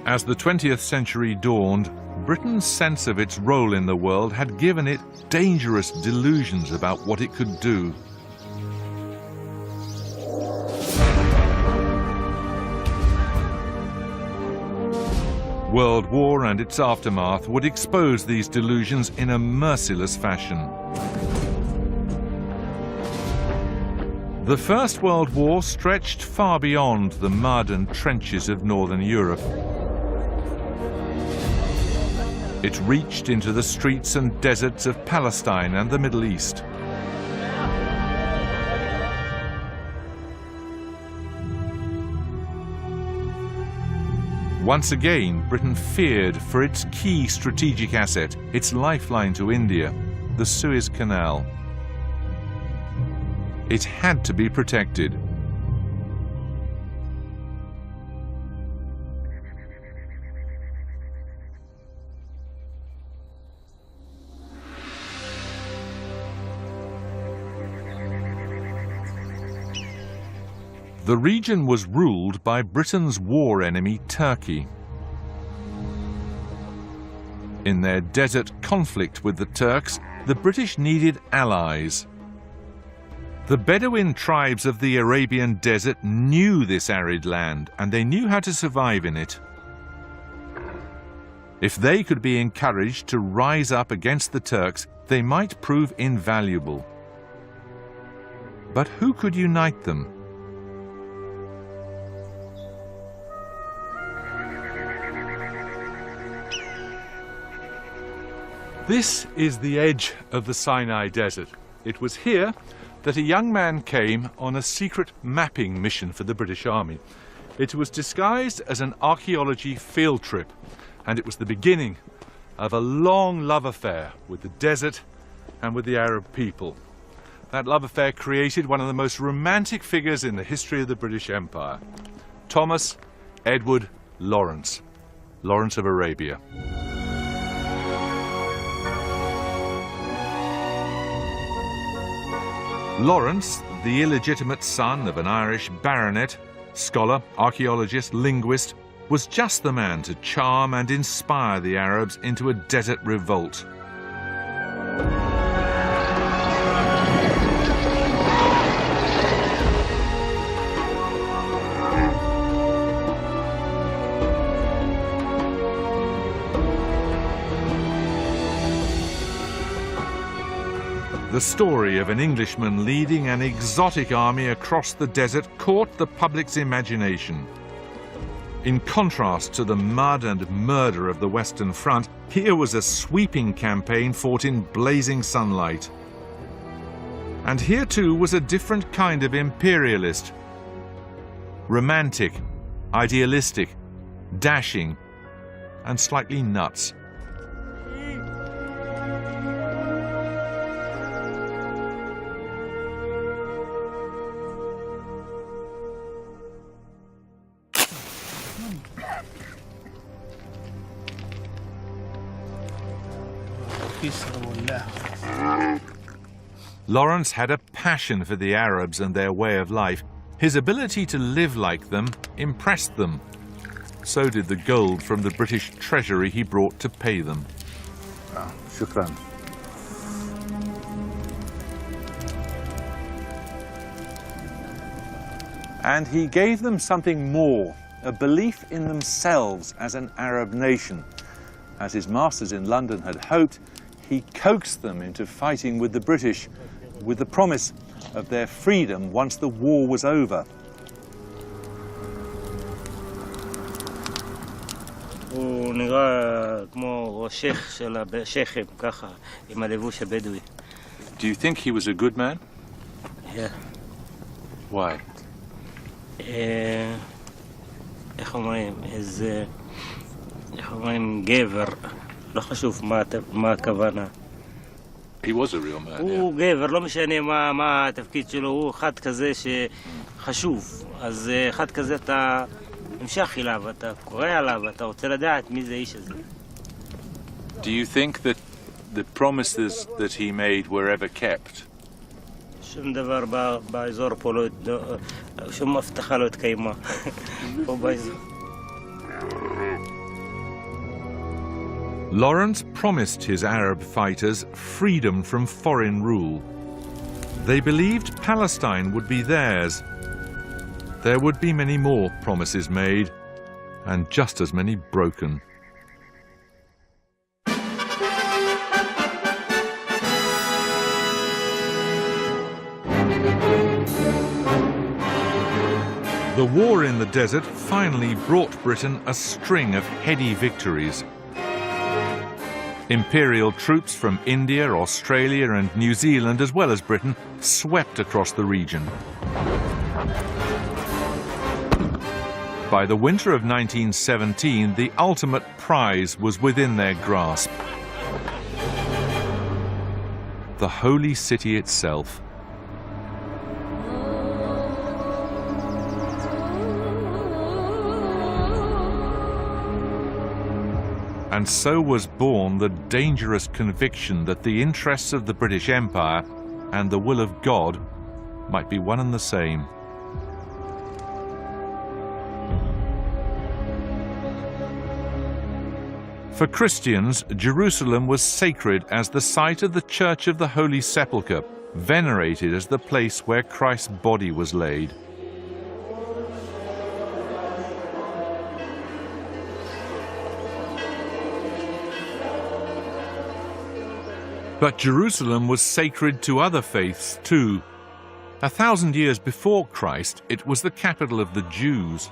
As the 20th century dawned, Britain's sense of its role in the world had given it dangerous delusions about what it could do. World War and its aftermath would expose these delusions in a merciless fashion. The First World War stretched far beyond the mud and trenches of Northern Europe. It reached into the streets and deserts of Palestine and the Middle East. Once again, Britain feared for its key strategic asset, its lifeline to India, the Suez Canal. It had to be protected. The region was ruled by Britain's war enemy, Turkey. In their desert conflict with the Turks, the British needed allies. The Bedouin tribes of the Arabian desert knew this arid land, and they knew how to survive in it. If they could be encouraged to rise up against the Turks, they might prove invaluable. But who could unite them? This is the edge of the Sinai Desert. It was here that a young man came on a secret mapping mission for the British Army. It was disguised as an archaeology field trip, and it was the beginning of a long love affair with the desert and with the Arab people. That love affair created one of the most romantic figures in the history of the British Empire, Thomas Edward Lawrence, Lawrence of Arabia. Lawrence, the illegitimate son of an Irish baronet, scholar, archaeologist, linguist, was just the man to charm and inspire the Arabs into a desert revolt. The story of an Englishman leading an exotic army across the desert caught the public's imagination. In contrast to the mud and murder of the Western Front, here was a sweeping campaign fought in blazing sunlight. And here too was a different kind of imperialist. Romantic, idealistic, dashing, and slightly nuts. Lawrence had a passion for the Arabs and their way of life. His ability to live like them impressed them. So did the gold from the British treasury he brought to pay them. Shukran. And he gave them something more, a belief in themselves as an Arab nation. As his masters in London had hoped, he coaxed them into fighting with the British, with the promise of their freedom once the war was over. הוא נראה כמו שייך של השייכים, ככה, עם הלבוש הבדואי. Do you think he was a good man? Yeah. Why? איך אומרים? איך אומרים? גבר. לא חשוב מה הכוונה. He was a real man, הוא גבר, לא משנה מה התפקיד שלו, הוא אחד כזה שחשוב. אז אחד כזה אתה נמשך אליו, אתה קורא עליו, אתה רוצה לדעת מי זה האיש הזה. Do you think that the promises that he made were ever kept? שום דבר באזור פה לא, שום הבטחה לא התקיימה. פה באזור. Lawrence promised his Arab fighters freedom from foreign rule. They believed Palestine would be theirs. There would be many more promises made, and just as many broken. The war in the desert finally brought Britain a string of heady victories. Imperial troops from India, Australia and New Zealand, as well as Britain, swept across the region. By the winter of 1917, the ultimate prize was within their grasp. The holy city itself. And so was born the dangerous conviction that the interests of the British Empire and the will of God might be one and the same. For Christians, Jerusalem was sacred as the site of the Church of the Holy Sepulchre, venerated as the place where Christ's body was laid. But Jerusalem was sacred to other faiths too. 1,000 years before Christ, it was the capital of the Jews.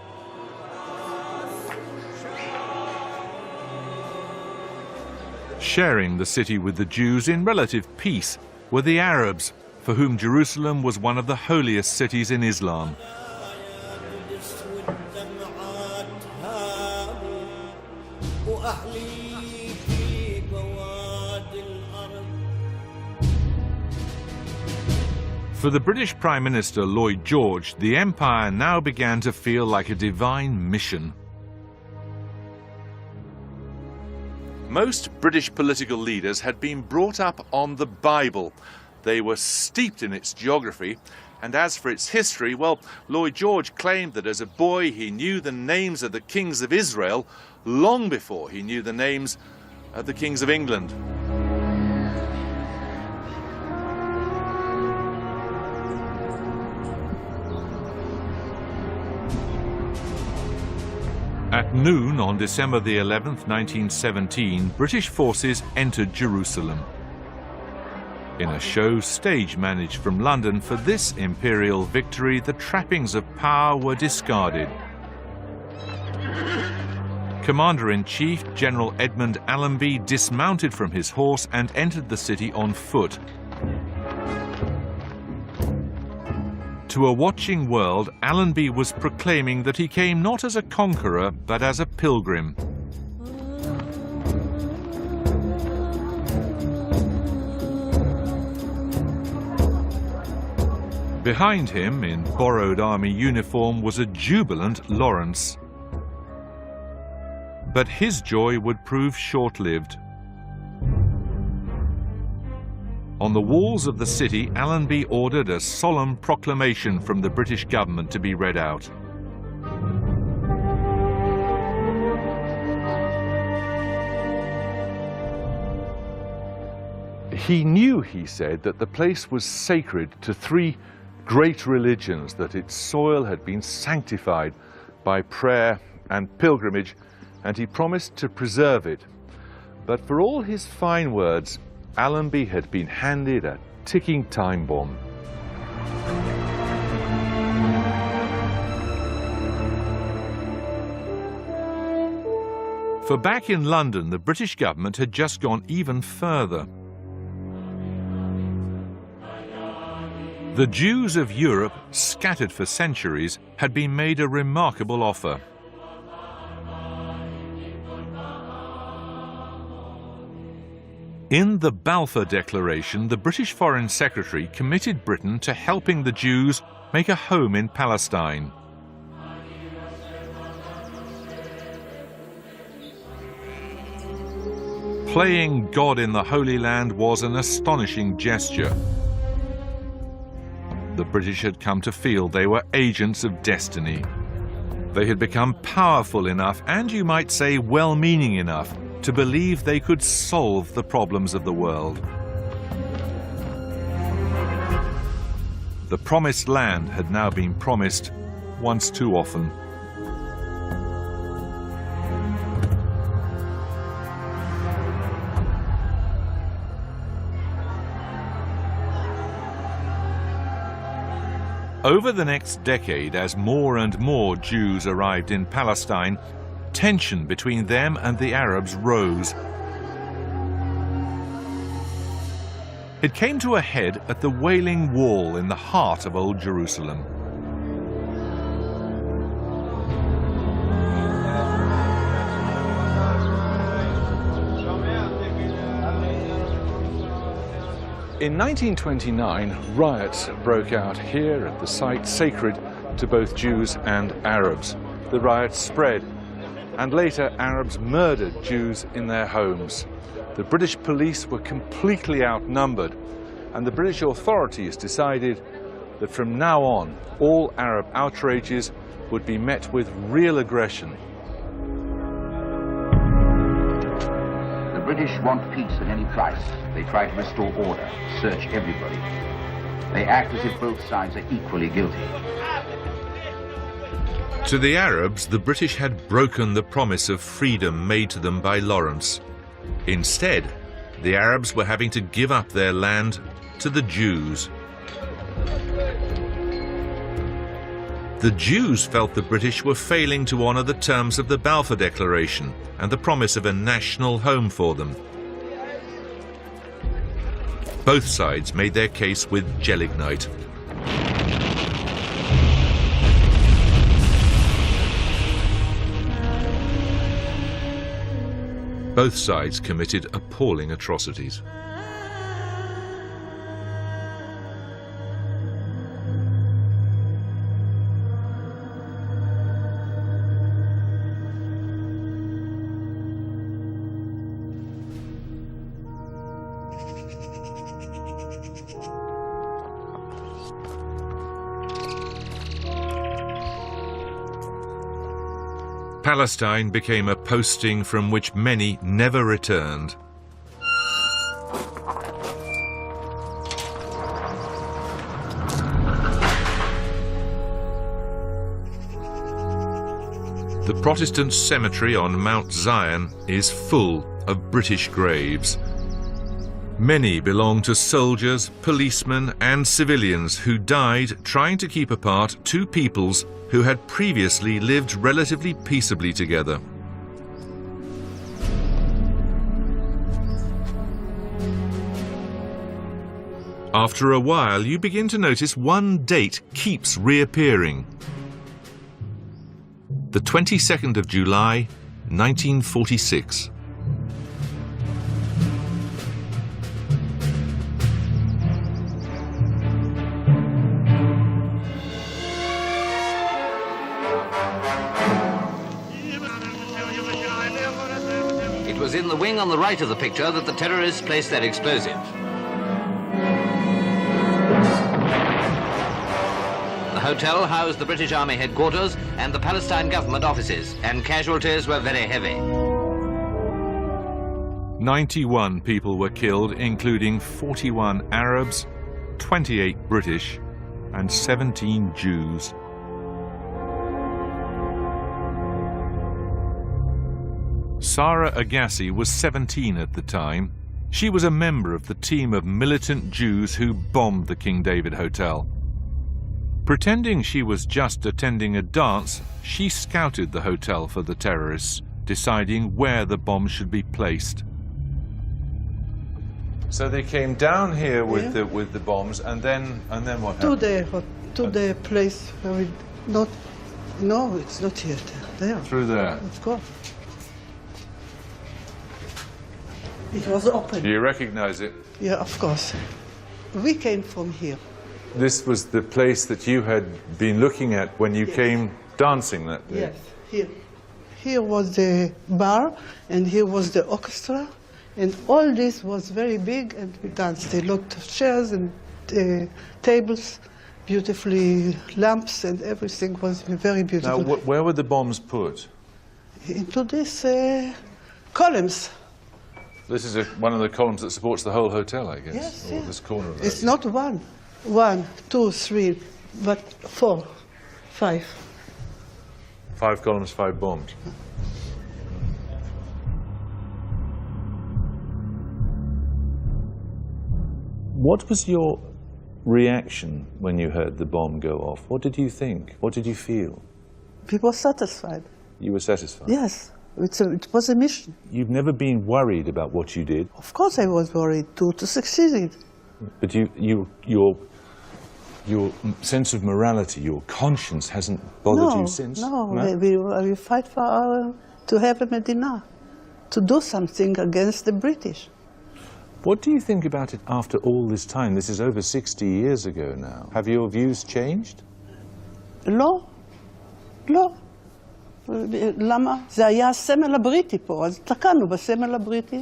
Sharing the city with the Jews in relative peace were the Arabs, for whom Jerusalem was one of the holiest cities in Islam. For the British Prime Minister Lloyd George, the empire now began to feel like a divine mission. Most British political leaders had been brought up on the Bible. They were steeped in its geography, and as for its history, well, Lloyd George claimed that as a boy he knew the names of the kings of Israel long before he knew the names of the kings of England. At noon on December the 11th, 1917, British forces entered Jerusalem. In a show stage managed from London for this imperial victory, the trappings of power were discarded. Commander-in-Chief General Edmund Allenby dismounted from his horse and entered the city on foot. To a watching world, Allenby was proclaiming that he came not as a conqueror, but as a pilgrim. Behind him, in borrowed army uniform, was a jubilant Lawrence. But his joy would prove short-lived. On the walls of the city, Allenby ordered a solemn proclamation from the British government to be read out. He knew, he said, that the place was sacred to three great religions, that its soil had been sanctified by prayer and pilgrimage, and he promised to preserve it. But for all his fine words, Allenby had been handed a ticking time bomb. For back in London, the British government had just gone even further. The Jews of Europe, scattered for centuries, had been made a remarkable offer. In the Balfour Declaration, the British Foreign Secretary committed Britain to helping the Jews make a home in Palestine. Playing God in the Holy Land was an astonishing gesture. The British had come to feel they were agents of destiny. They had become powerful enough, and you might say well-meaning enough, to believe they could solve the problems of the world. The promised land had now been promised once too often. Over the next decade, as more and more Jews arrived in Palestine, tension between them and the Arabs rose. It came to a head at the Wailing Wall in the heart of Old Jerusalem. In 1929, riots broke out here at the site sacred to both Jews and Arabs. The riots spread, and later Arabs murdered Jews in their homes. The British police were completely outnumbered, and the British authorities decided that from now on, all Arab outrages would be met with real aggression. The British want peace at any price. They try to restore order, search everybody. They act as if both sides are equally guilty. To the Arabs, the British had broken the promise of freedom made to them by Lawrence. Instead, the Arabs were having to give up their land to the Jews. The Jews felt the British were failing to honour the terms of the Balfour Declaration and the promise of a national home for them. Both sides made their case with gelignite. Both sides committed appalling atrocities. Palestine became a posting from which many never returned. The Protestant cemetery on Mount Zion is full of British graves. Many belong to soldiers, policemen, and civilians who died trying to keep apart two peoples who had previously lived relatively peaceably together. After a while, you begin to notice one date keeps reappearing. The 22nd of July, 1946. It was in the wing on the right of the picture that the terrorists placed their explosive. The hotel housed the British Army headquarters and the Palestine government offices, and casualties were very heavy. 91 people were killed, including 41 Arabs, 28 British, and 17 Jews. Sarah Agassi was 17 at the time. She was a member of the team of militant Jews who bombed the King David Hotel. Pretending she was just attending a dance, she scouted the hotel for the terrorists, deciding where the bombs should be placed. So they came down here with the bombs, and then what happened? To the place where we not. No, it's not here. There. Through there. Of course. It was open. Do you recognize it? Yeah, of course. We came from here. This was the place that you had been looking at when you came dancing that day? Yes, here. Here was the bar, and here was the orchestra, and all this was very big, and we danced. A lot of chairs and tables, beautifully lamps, and everything was very beautiful. Now, where were the bombs put? Into this columns. This is one of the columns that supports the whole hotel, I guess. Yes, or yes. this corner of It's that. not one. 1, 2, 3, but 4, 5. 5 columns, 5 bombs. What was your reaction when you heard the bomb go off? What did you think? What did you feel? We were satisfied. You were satisfied? Yes, it was a mission. You've never been worried about what you did, Of course I was worried to succeed. but your sense of morality, your conscience hasn't bothered you since? No, we fight for to have a Medina, to do something against the British. What do you think about it after all this time? This is over 60 years ago now. Have your views changed? לא, לא. למה? זה היה הסמל הבריטי פה, אז תקענו בסמל הבריטי.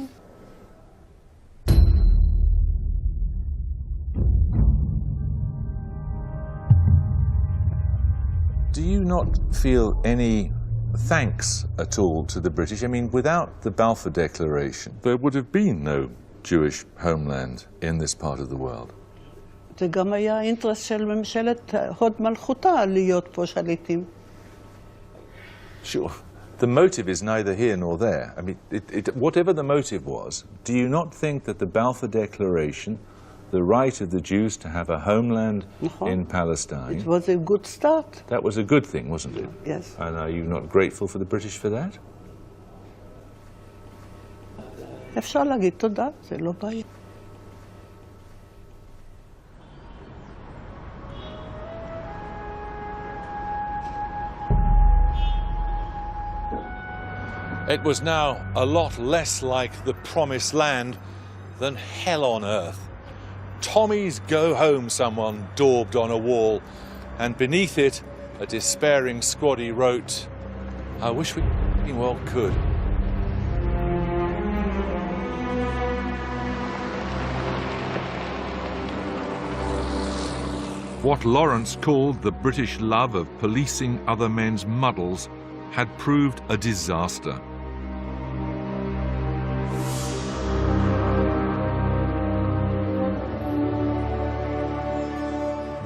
Do you not feel any thanks at all to the British? I mean, without the Balfour Declaration, there would have been no Jewish homeland in this part of the world. זה גם היה האינטרס של ממשלת הוד מלכותה להיות פה שליטים. Sure. The motive is neither here nor there. I mean, whatever the motive was, do you not think that the Balfour Declaration, the right of the Jews to have a homeland in Palestine, It was a good start. that was a good thing, wasn't it? Yes. And are you not grateful for the British for that? אפשר להגיד תודה, זה לא בעיה. It was now a lot less like the promised land than hell on earth. Tommy's Go Home, someone daubed on a wall, and beneath it, a despairing squaddy wrote, I wish we well could. What Lawrence called the British love of policing other men's muddles had proved a disaster.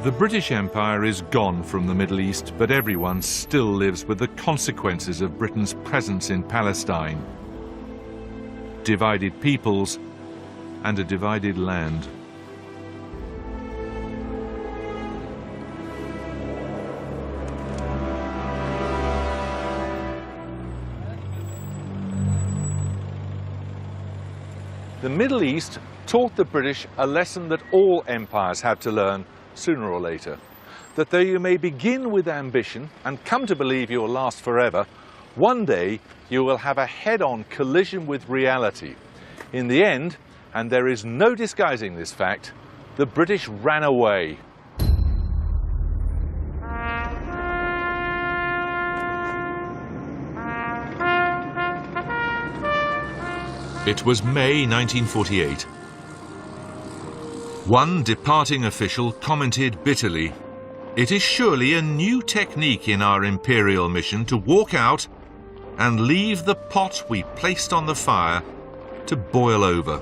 The British Empire is gone from the Middle East, but everyone still lives with the consequences of Britain's presence in Palestine. Divided peoples and a divided land. The Middle East taught the British a lesson that all empires have to learn sooner or later. That though you may begin with ambition and come to believe you'll last forever, one day you will have a head-on collision with reality. In the end, and there is no disguising this fact, the British ran away. It was May 1948. One departing official commented bitterly, "It is surely a new technique in our imperial mission to walk out and leave the pot we placed on the fire to boil over."